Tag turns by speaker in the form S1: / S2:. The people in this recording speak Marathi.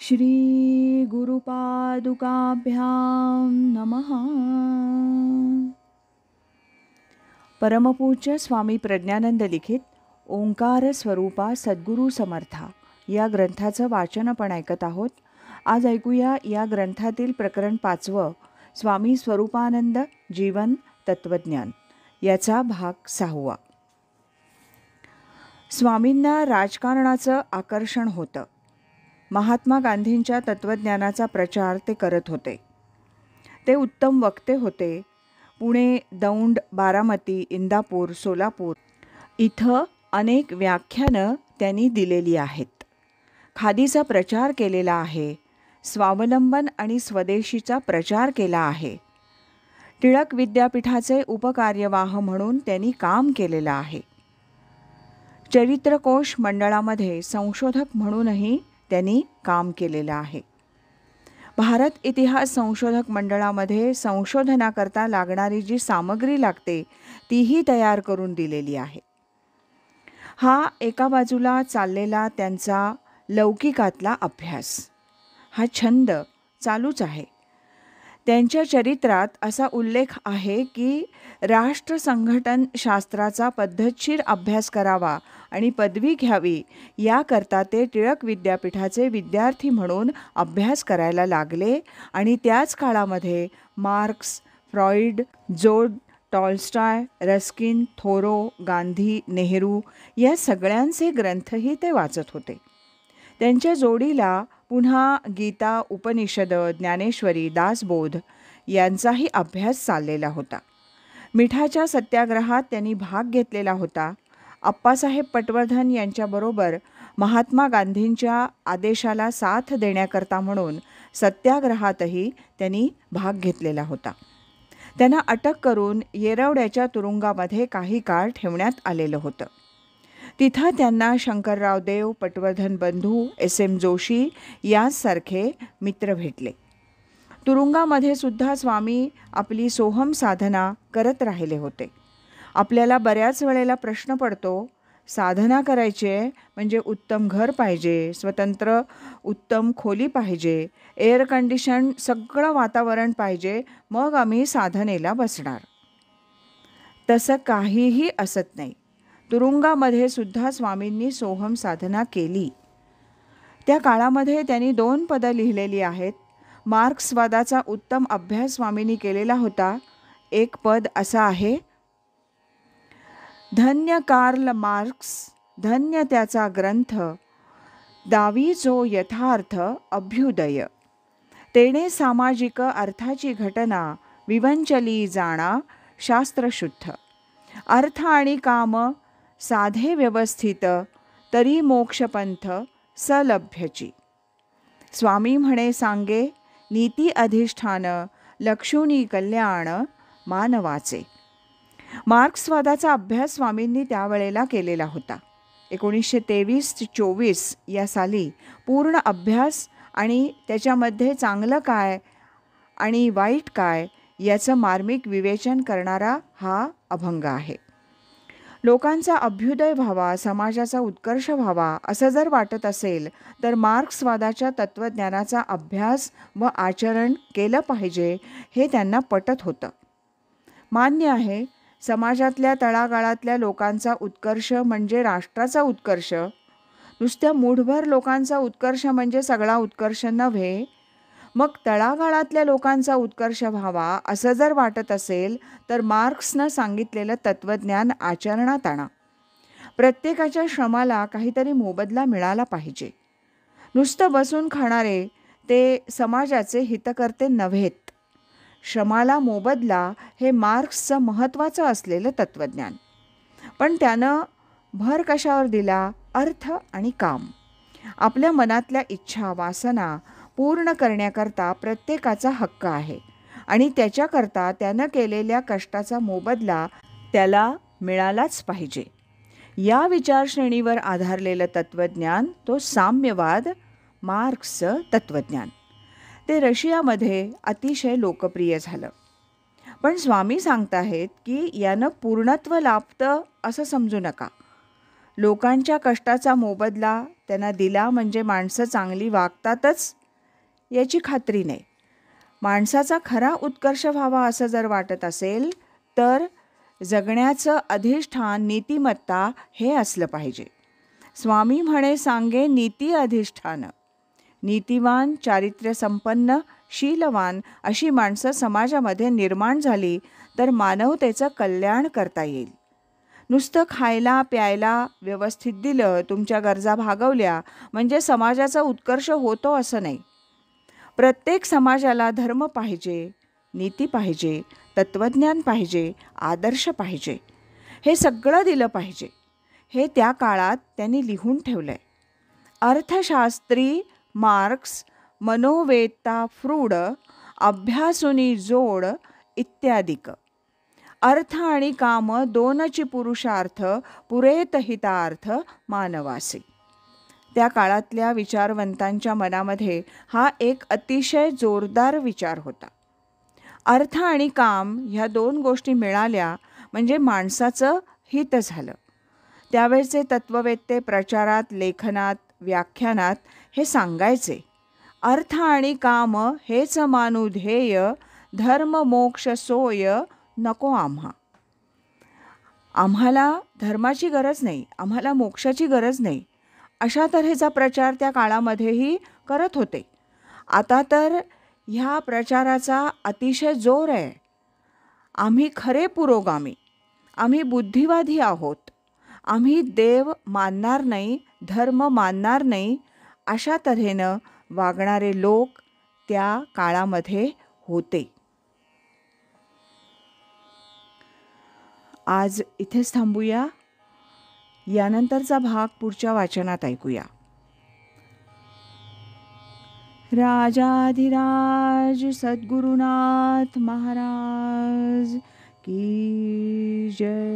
S1: श्री गुरुपादुकाभ्यां नमः. परमपूज्य स्वामी प्रज्ञानंद लिखित ओंकार स्वरूपा सद्गुरू समर्था या ग्रंथाचं वाचन आपण ऐकत आहोत. आज ऐकूया या ग्रंथातील प्रकरण 5, स्वामी स्वरूपानंद जीवन तत्वज्ञान याचा भाग 6. स्वामींना राजकारणाचं आकर्षण होतं. महात्मा गांधींच्या तत्त्वज्ञानाचा प्रचार ते करत होते. ते उत्तम वक्ते होते. पुणे, दौंड, बारामती, इंदापूर, सोलापूर इथं अनेक व्याख्यानं त्यांनी दिलेली आहेत. खादीचा प्रचार केलेला आहे. स्वावलंबन आणि स्वदेशीचा प्रचार केला आहे. टिळक विद्यापीठाचे उपकार्यवाह म्हणून त्यांनी काम केलेलं आहे. चरित्रकोश मंडळामध्ये संशोधक म्हणूनही त्यांनी काम केलेलं आहे. भारत इतिहास संशोधक मंडळामध्ये संशोधनाकरता लागणारी जी सामग्री लागते तीही तयार करून दिलेली आहे. हा एका बाजूला चाललेला त्यांचा लौकिकातला अभ्यास, हा छंद चालूच आहे. त्यांच्या चरित्रात असा उल्लेख आहे की राष्ट्रसंघटन शास्त्राचा पद्धतशीर अभ्यास करावा आणि पदवी घ्यावी याकरता ते टिळक विद्यापीठाचे विद्यार्थी म्हणून अभ्यास करायला लागले. आणि त्याच काळामध्ये मार्क्स, फ्रॉइड, जोड, टॉल्स्टॉय, रस्किन, थोरो, गांधी, नेहरू या सगळ्यांचे ग्रंथही ते वाचत होते. त्यांच्या जोडीला पुन्हा गीता, उपनिषद, ज्ञानेश्वरी, दासबोध यांचाही अभ्यास चाललेला होता. मिठाच्या सत्याग्रहात त्यांनी भाग घेतलेला होता. अप्पासाहेब पटवर्धन यांच्याबरोबर महात्मा गांधींच्या आदेशाला साथ देण्याकरता म्हणून सत्याग्रहातही त्यांनी भाग घेतलेला होता. त्यांना अटक करून येरवड्याच्या तुरुंगामध्ये काही काळ ठेवण्यात आलेलं होतं. तिथं त्यांना शंकरराव देव, पटवर्धन बंधू, S.M. जोशी यासारखे मित्र भेटले. तुरुंगामध्ये सुद्धा स्वामी आपली सोहम साधना करत राहिले होते. आपल्याला बऱ्याच वेळेला प्रश्न पडतो, साधना करायची आहे म्हणजे उत्तम घर पाहिजे, स्वतंत्र उत्तम खोली पाहिजे, एअर कंडिशन सगळं वातावरण पाहिजे, मग आम्ही साधनेला बसणार. तसं काहीही असत नाही. तुरुंगामध्ये सुद्धा स्वामींनी सोहम साधना केली. त्या काळामध्ये त्यांनी 2 पदं लिहिलेली आहेत. मार्क्सवादाचा उत्तम अभ्यास स्वामींनी केलेला होता. एक पद असं आहे, धन्य कार्ल मार्क्स, धन्य त्याचा ग्रंथ, दावी जो यथार्थ अभ्युदय, तेणे सामाजिक अर्थाची घटना विवंचली जाणा शास्त्रशुद्ध, अर्थ आणि काम साधे व्यवस्थित, तरी मोक्षपंथ सलभ्यची. स्वामी म्हणे सांगे, नीती अधिष्ठान लक्षुनी कल्याण मानवाचे. मार्क्सवादाचा अभ्यास स्वामींनी त्यावेळेला केलेला होता. 1923-24 या साली पूर्ण अभ्यास आणि त्याच्यामध्ये चांगलं काय आणि वाईट काय याचं मार्मिक विवेचन करणारा हा अभंग आहे. लोकांचा अभ्युदय व्हावा, समाजाचा उत्कर्ष व्हावा असं जर वाटत असेल तर मार्क्सवादाच्या तत्त्वज्ञानाचा अभ्यास व आचरण केलं पाहिजे हे त्यांना पटत होतं. मान्य आहे, समाजातल्या तळागाळातल्या लोकांचा उत्कर्ष म्हणजे राष्ट्राचा उत्कर्ष, नुसत्या मूठभर लोकांचा उत्कर्ष म्हणजे सगळा उत्कर्ष नव्हे. मग तळागाळातल्या लोकांचा उत्कर्ष व्हावा असं जर वाटत असेल तर मार्क्सनं सांगितलेलं तत्त्वज्ञान आचरणात आणा. प्रत्येकाच्या श्रमाला काहीतरी मोबदला मिळाला पाहिजे. नुसतं बसून खाणारे ते समाजाचे हितकर्ते नव्हेत. श्रमाला मोबदला हे मार्क्सचं महत्त्वाचं असलेलं तत्त्वज्ञान. पण त्यानं भर कशावर दिला? अर्थ आणि काम. आपल्या मनातल्या इच्छा, वासना पूर्ण करण्याकरता प्रत्येकाचा हक्क आहे आणि त्याच्याकरता त्यानं केलेल्या कष्टाचा मोबदला त्याला मिळालाच पाहिजे. या विचारश्रेणीवर आधारलेलं तत्त्वज्ञान तो साम्यवाद, मार्क्सचं तत्त्वज्ञान. ते रशियामध्ये अतिशय लोकप्रिय झालं. पण स्वामी सांगताहेत की यानं पूर्णत्व लाभतं असं समजू नका. लोकांच्या कष्टाचा मोबदला त्यांना दिला म्हणजे माणसं चांगली वागतातच याची खात्री नाही. माणसाचा खरा उत्कर्ष व्हावा असं जर वाटत असेल तर जगण्याचं अधिष्ठान नीतिमत्ता हे असलं पाहिजे. स्वामी म्हणे सांगे नीती अधिष्ठान. नीतिवान, चारित्र्यसंपन्न, शीलवान अशी माणसं समाजामध्ये निर्माण झाली तर मानवतेचं कल्याण करता येईल. नुसतं खायला प्यायला व्यवस्थित दिलं, तुमच्या गरजा भागवल्या म्हणजे समाजाचा उत्कर्ष होतो असं नाही. प्रत्येक समाजाला धर्म पाहिजे, नीती पाहिजे, तत्त्वज्ञान पाहिजे, आदर्श पाहिजे. हे सगळं दिलं पाहिजे. हे त्या काळात त्यांनी लिहून ठेवलं आहे. अर्थशास्त्री मार्क्स, मनोवेत्ता फ्रूड, अभ्यासुनी जोड इत्यादिक. अर्थ आणि काम दोनची पुरुषार्थ पुरेत हितार्थ मानवासी. त्या काळातल्या विचारवंतांच्या मनामध्ये हा एक अतिशय जोरदार विचार होता. अर्थ आणि काम ह्या दोन गोष्टी मिळाल्या म्हणजे माणसाचं हित झालं. त्यावेळचे तत्त्ववेत्ते प्रचारात, लेखनात, व्याख्यानात हे सांगायचे, अर्थ आणि काम हेच मानू ध्येय, धर्म मोक्ष सोय नको आम्हा. आम्हाला धर्माची गरज नाही, आम्हाला मोक्षाची गरज नाही, अशा तऱ्हेचा प्रचार त्या काळामध्येही करत होते. आता तर ह्या प्रचाराचा अतिशय जोर आहे. आम्ही खरे पुरोगामी, आम्ही बुद्धिवादी आहोत, आम्ही देव मानणार नाही, धर्म मानणार नाही, अशा तऱ्हेनं वागणारे लोक त्या काळामध्ये होते. आज इथेच थांबूया. यानंतरचा भाग पुढच्या वाचनात ऐकूया. राजाधिराज सद्गुरुनाथ महाराज की जय.